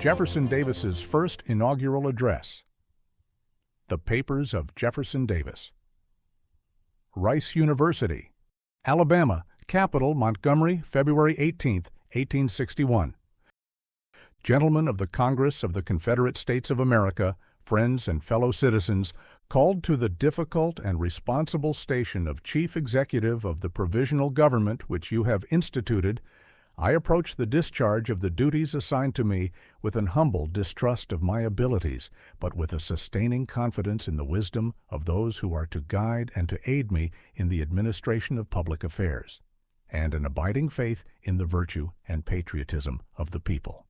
Jefferson Davis's first inaugural address. The Papers of Jefferson Davis. Rice University, Alabama, Capital, Montgomery, February 18, 1861. Gentlemen of the Congress of the Confederate States of America, friends and fellow citizens, called to the difficult and responsible station of Chief Executive of the Provisional Government which you have instituted, I approach the discharge of the duties assigned to me with an humble distrust of my abilities, but with a sustaining confidence in the wisdom of those who are to guide and to aid me in the administration of public affairs, and an abiding faith in the virtue and patriotism of the people.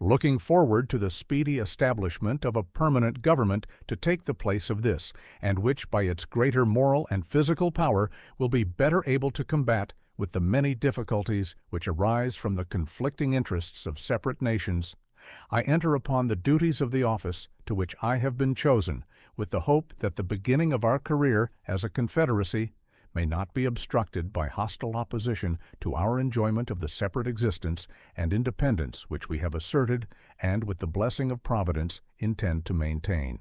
Looking forward to the speedy establishment of a permanent government to take the place of this, and which by its greater moral and physical power will be better able to combat with the many difficulties which arise from the conflicting interests of separate nations, I enter upon the duties of the office to which I have been chosen, with the hope that the beginning of our career as a confederacy may not be obstructed by hostile opposition to our enjoyment of the separate existence and independence which we have asserted and, with the blessing of Providence, intend to maintain.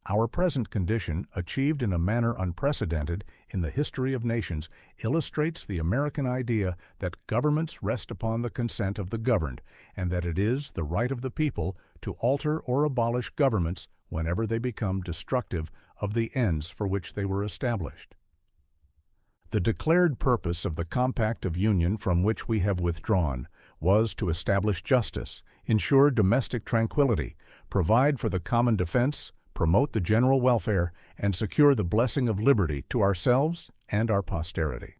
Our present condition, achieved in a manner unprecedented in the history of nations, illustrates the American idea that governments rest upon the consent of the governed, and that it is the right of the people to alter or abolish governments whenever they become destructive of the ends for which they were established. The declared purpose of the compact of union from which we have withdrawn was to establish justice, ensure domestic tranquility, provide for the common defense, promote the general welfare, and secure the blessing of liberty to ourselves and our posterity.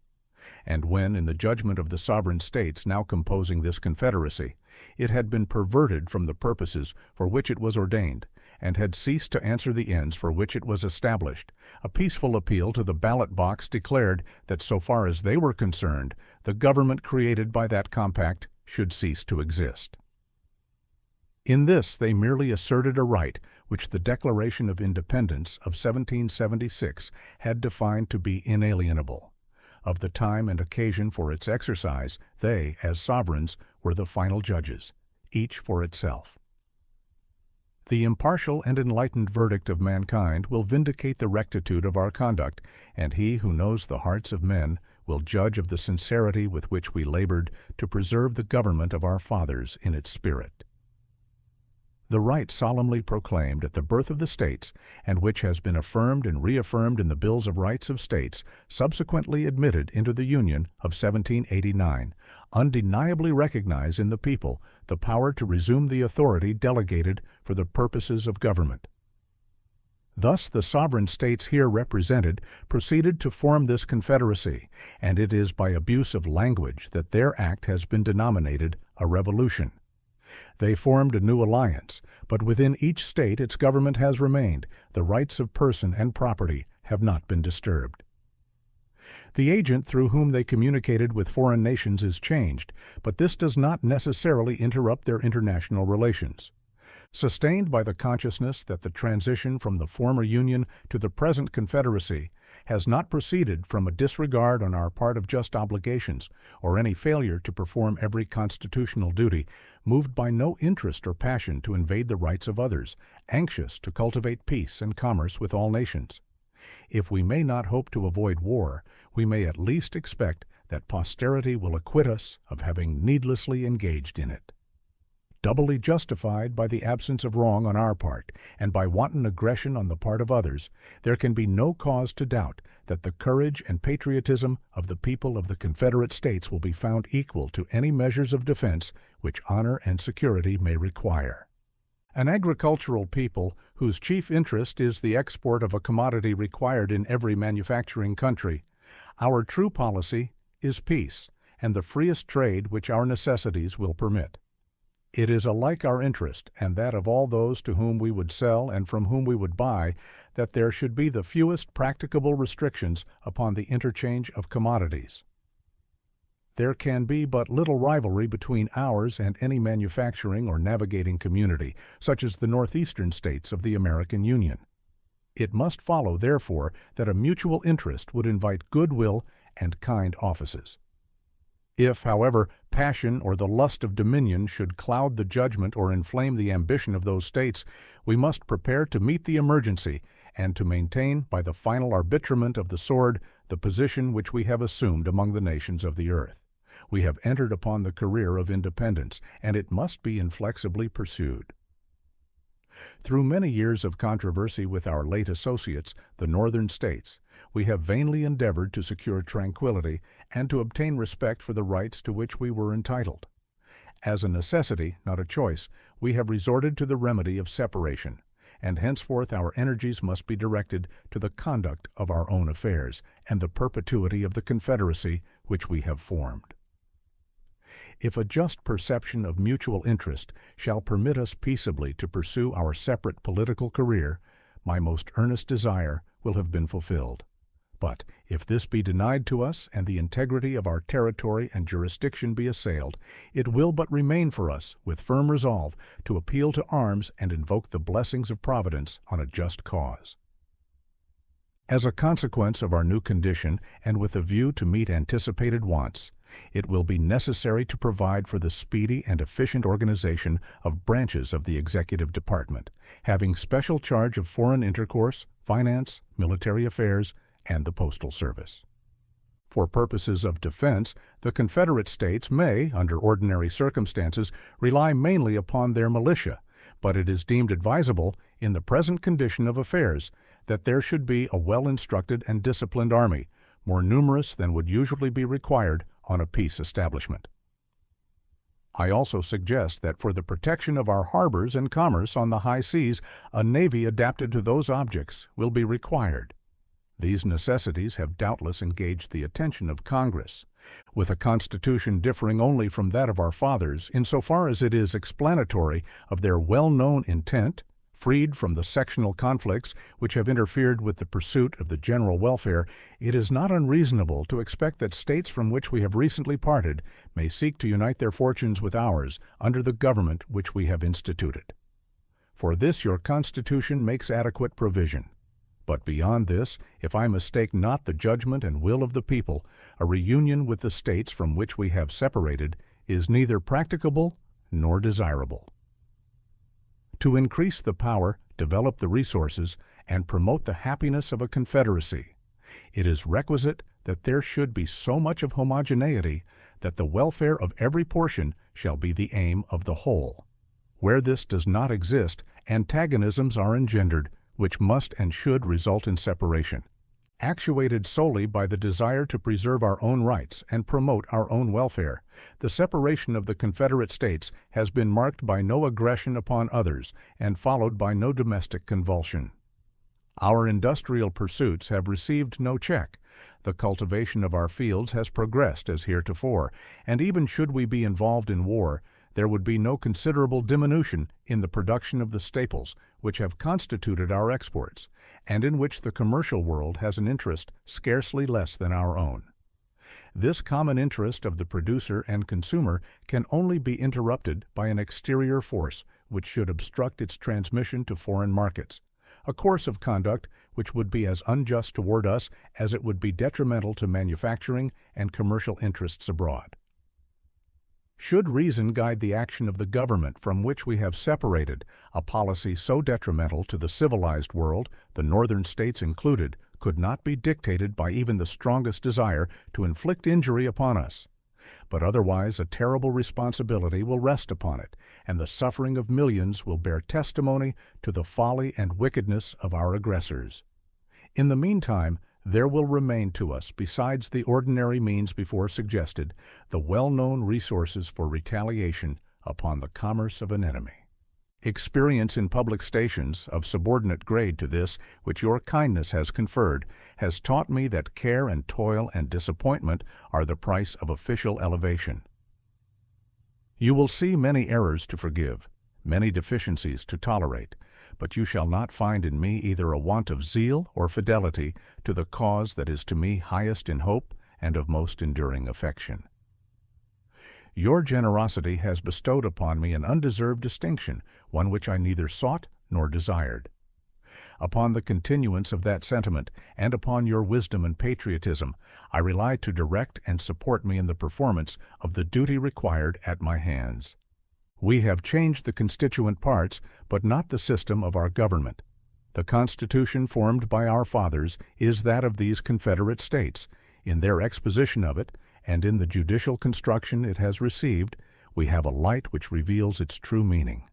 And when, in the judgment of the sovereign states now composing this confederacy, it had been perverted from the purposes for which it was ordained, and had ceased to answer the ends for which it was established, a peaceful appeal to the ballot box declared that so far as they were concerned, the government created by that compact should cease to exist. In this they merely asserted a right which the Declaration of Independence of 1776 had defined to be inalienable. Of the time and occasion for its exercise, they, as sovereigns, were the final judges, each for itself. The impartial and enlightened verdict of mankind will vindicate the rectitude of our conduct, and he who knows the hearts of men will judge of the sincerity with which we labored to preserve the government of our fathers in its spirit. The right solemnly proclaimed at the birth of the states, and which has been affirmed and reaffirmed in the Bills of Rights of States, subsequently admitted into the Union of 1789, undeniably recognize in the people the power to resume the authority delegated for the purposes of government. Thus the sovereign states here represented proceeded to form this confederacy, and it is by abuse of language that their act has been denominated a revolution. They formed a new alliance, but within each state its government has remained. The rights of person and property have not been disturbed. The agent through whom they communicated with foreign nations is changed, but this does not necessarily interrupt their international relations. Sustained by the consciousness that the transition from the former Union to the present Confederacy has not proceeded from a disregard on our part of just obligations, or any failure to perform every constitutional duty, moved by no interest or passion to invade the rights of others, anxious to cultivate peace and commerce with all nations. If we may not hope to avoid war, we may at least expect that posterity will acquit us of having needlessly engaged in it. Doubly justified by the absence of wrong on our part, and by wanton aggression on the part of others, there can be no cause to doubt that the courage and patriotism of the people of the Confederate States will be found equal to any measures of defense which honor and security may require. An agricultural people whose chief interest is the export of a commodity required in every manufacturing country, our true policy is peace and the freest trade which our necessities will permit. It is alike our interest, and that of all those to whom we would sell and from whom we would buy, that there should be the fewest practicable restrictions upon the interchange of commodities. There can be but little rivalry between ours and any manufacturing or navigating community, such as the northeastern states of the American Union. It must follow, therefore, that a mutual interest would invite goodwill and kind offices. If, however, passion or the lust of dominion should cloud the judgment or inflame the ambition of those states, we must prepare to meet the emergency and to maintain, by the final arbitrament of the sword, the position which we have assumed among the nations of the earth. We have entered upon the career of independence, and it must be inflexibly pursued. Through many years of controversy with our late associates, the Northern states, we have vainly endeavored to secure tranquility and to obtain respect for the rights to which we were entitled. As a necessity, not a choice, we have resorted to the remedy of separation, and henceforth our energies must be directed to the conduct of our own affairs and the perpetuity of the Confederacy which we have formed. If a just perception of mutual interest shall permit us peaceably to pursue our separate political career, my most earnest desire will have been fulfilled. But if this be denied to us and the integrity of our territory and jurisdiction be assailed, it will but remain for us, with firm resolve, to appeal to arms and invoke the blessings of Providence on a just cause. As a consequence of our new condition, and with a view to meet anticipated wants, it will be necessary to provide for the speedy and efficient organization of branches of the executive department, having special charge of foreign intercourse, finance, military affairs, and the postal service. For purposes of defense, the Confederate States may, under ordinary circumstances, rely mainly upon their militia, but it is deemed advisable, in the present condition of affairs, that there should be a well-instructed and disciplined army, more numerous than would usually be required on a peace establishment. I also suggest that for the protection of our harbors and commerce on the high seas, a navy adapted to those objects will be required. These necessities have doubtless engaged the attention of Congress. With a constitution differing only from that of our fathers, insofar as it is explanatory of their well-known intent, freed from the sectional conflicts which have interfered with the pursuit of the general welfare, it is not unreasonable to expect that states from which we have recently parted may seek to unite their fortunes with ours under the government which we have instituted. For this your Constitution makes adequate provision. But beyond this, if I mistake not the judgment and will of the people, a reunion with the states from which we have separated is neither practicable nor desirable. To increase the power, develop the resources, and promote the happiness of a confederacy, it is requisite that there should be so much of homogeneity that the welfare of every portion shall be the aim of the whole. Where this does not exist, antagonisms are engendered, which must and should result in separation. Actuated solely by the desire to preserve our own rights and promote our own welfare, the separation of the Confederate States has been marked by no aggression upon others and followed by no domestic convulsion. Our industrial pursuits have received no check. The cultivation of our fields has progressed as heretofore, and even should we be involved in war, there would be no considerable diminution in the production of the staples which have constituted our exports, and in which the commercial world has an interest scarcely less than our own. This common interest of the producer and consumer can only be interrupted by an exterior force which should obstruct its transmission to foreign markets, a course of conduct which would be as unjust toward us as it would be detrimental to manufacturing and commercial interests abroad. Should reason guide the action of the government from which we have separated, a policy so detrimental to the civilized world, the Northern states included, could not be dictated by even the strongest desire to inflict injury upon us. But otherwise a terrible responsibility will rest upon it, and the suffering of millions will bear testimony to the folly and wickedness of our aggressors. In the meantime, there will remain to us, besides the ordinary means before suggested, the well-known resources for retaliation upon the commerce of an enemy. Experience in public stations, of subordinate grade to this which your kindness has conferred, has taught me that care and toil and disappointment are the price of official elevation. You will see many errors to forgive, many deficiencies to tolerate, but you shall not find in me either a want of zeal or fidelity to the cause that is to me highest in hope and of most enduring affection. Your generosity has bestowed upon me an undeserved distinction, one which I neither sought nor desired. Upon the continuance of that sentiment, and upon your wisdom and patriotism, I rely to direct and support me in the performance of the duty required at my hands. We have changed the constituent parts, but not the system of our government. The Constitution formed by our fathers is that of these Confederate States. In their exposition of it, and in the judicial construction it has received, we have a light which reveals its true meaning.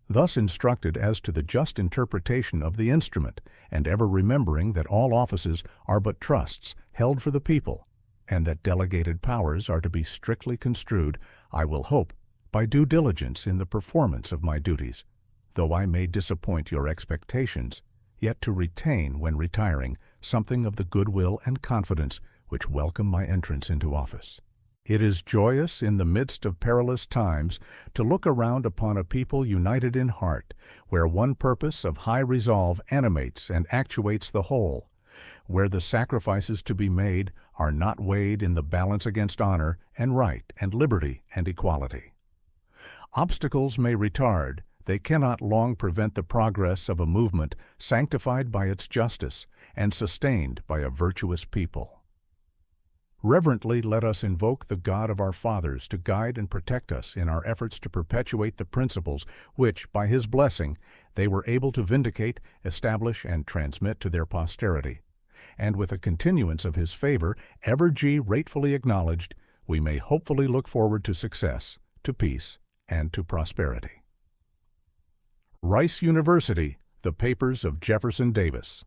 Thus instructed as to the just interpretation of the instrument, and ever remembering that all offices are but trusts held for the people, and that delegated powers are to be strictly construed, I will hope, by due diligence in the performance of my duties, though I may disappoint your expectations, yet to retain, when retiring, something of the goodwill and confidence which welcome my entrance into office. It is joyous in the midst of perilous times to look around upon a people united in heart, where one purpose of high resolve animates and actuates the whole, where the sacrifices to be made are not weighed in the balance against honor and right and liberty and equality. Obstacles may retard, they cannot long prevent the progress of a movement sanctified by its justice and sustained by a virtuous people. Reverently let us invoke the God of our fathers to guide and protect us in our efforts to perpetuate the principles which, by His blessing, they were able to vindicate, establish, and transmit to their posterity. And with a continuance of His favor, ever gratefully acknowledged, we may hopefully look forward to success, to peace, and to prosperity. Rice University, the Papers of Jefferson Davis.